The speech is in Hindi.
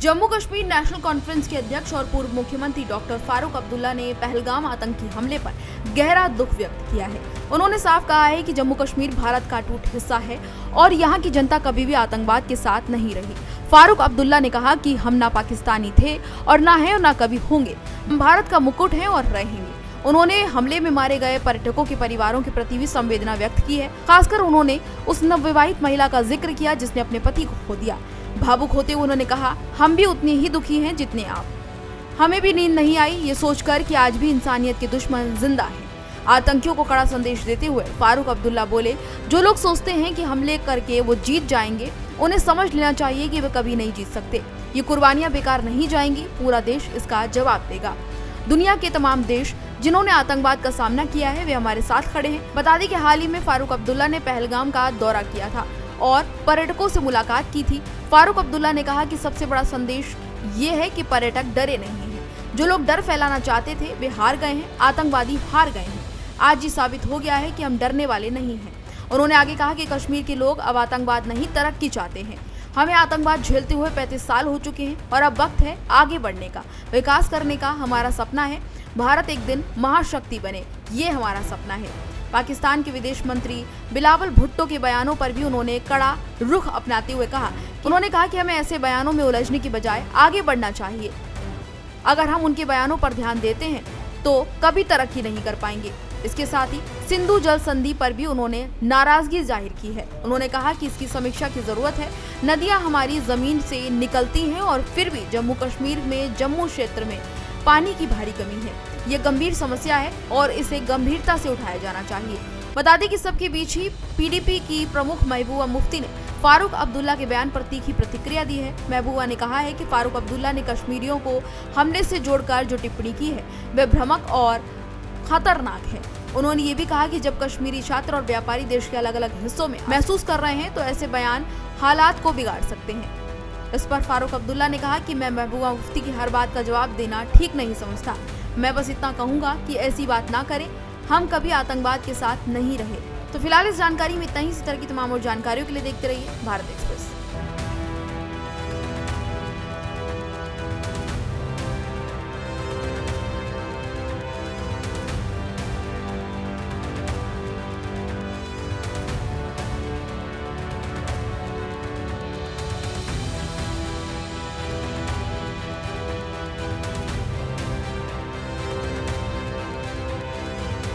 जम्मू कश्मीर नेशनल कॉन्फ्रेंस के अध्यक्ष और पूर्व मुख्यमंत्री डॉक्टर फारूक अब्दुल्ला ने पहलगाम आतंकी हमले पर गहरा दुख व्यक्त किया है। उन्होंने साफ कहा है कि जम्मू कश्मीर भारत का अटूट हिस्सा है और यहाँ की जनता कभी भी आतंकवाद के साथ नहीं रही। फारूक अब्दुल्ला ने कहा कि हम ना पाकिस्तानी थे और ना है और ना कभी होंगे, हम भारत का मुकुट हैं और रहेंगे। उन्होंने हमले में मारे गए पर्यटकों के परिवारों के प्रति भी संवेदना व्यक्त की है। खासकर उन्होंने उस नवविवाहित महिला का जिक्र किया जिसने अपने पति को खो दिया। भावुक होते हुए उन्होंने कहा, हम भी उतने ही दुखी हैं जितने आप। हमें भी नींद नहीं आई ये सोचकर कि आज भी इंसानियत के दुश्मन जिंदा हैं। आतंकियों को कड़ा संदेश देते हुए फारूक अब्दुल्ला बोले, जो लोग सोचते हैं कि हमले करके वो जीत जाएंगे, उन्हें समझ लेना चाहिए कि वे कभी नहीं जीत सकते। ये कुर्बानियां बेकार नहीं जाएंगी, पूरा देश इसका जवाब देगा। दुनिया के तमाम देश जिन्होंने आतंकवाद का सामना किया है वे हमारे साथ खड़े हैं। बता दें कि हाल ही में फारूक अब्दुल्ला ने पहलगाम का दौरा किया था और पर्यटकों से मुलाकात की थी। फारूक अब्दुल्ला ने कहा कि सबसे बड़ा संदेश ये है कि पर्यटक डरे नहीं हैं। जो लोग डर फैलाना चाहते थे वे हार गए हैं, आतंकवादी हार गए हैं। आज ये साबित हो गया है कि हम डरने वाले नहीं हैं। उन्होंने आगे कहा कि कश्मीर के लोग अब आतंकवाद नहीं तरक्की चाहते हैं। हमें आतंकवाद झेलते हुए 35 साल हो चुके हैं और अब वक्त है आगे बढ़ने का, विकास करने का। हमारा सपना है भारत एक दिन महाशक्ति बने, ये हमारा सपना है। पाकिस्तान के विदेश मंत्री बिलावल भुट्टो के बयानों पर भी उन्होंने कड़ा रुख अपनाते हुए कहा कि हमें ऐसे बयानों में उलझने की बजाय आगे बढ़ना चाहिए। अगर हम उनके बयानों पर ध्यान देते हैं तो कभी तरक्की नहीं कर पाएंगे। इसके साथ ही सिंधु जल संधि पर भी उन्होंने नाराजगी जाहिर की है। उन्होंने कहा कि इसकी समीक्षा की जरूरत है। नदियां हमारी जमीन से निकलती हैं और फिर भी जम्मू कश्मीर में जम्मू क्षेत्र में पानी की भारी कमी है। ये गंभीर समस्या है और इसे गंभीरता से उठाया जाना चाहिए। बता दें कि सबके बीच ही पीडीपी की प्रमुख महबूबा मुफ्ती ने फारूक अब्दुल्ला के बयान पर तीखी प्रतिक्रिया दी है। महबूबा ने कहा है कि फारूक अब्दुल्ला ने कश्मीरियों को हमले से जोड़कर जो टिप्पणी की है वह भ्रामक और खतरनाक है। उन्होंने ये भी कहा कि जब कश्मीरी छात्र और व्यापारी देश के अलग अलग हिस्सों में महसूस कर रहे हैं तो ऐसे बयान हालात को बिगाड़ सकते हैं। इस पर फारूक अब्दुल्ला ने कहा कि मैं महबूबा मुफ्ती की हर बात का जवाब देना ठीक नहीं समझता। मैं बस इतना कहूंगा कि ऐसी बात ना करें, हम कभी आतंकवाद के साथ नहीं रहे। तो फिलहाल इस जानकारी में इतना ही। इस तरह की तमाम और जानकारियों के लिए देखते रहिए भारत एक्सप्रेस।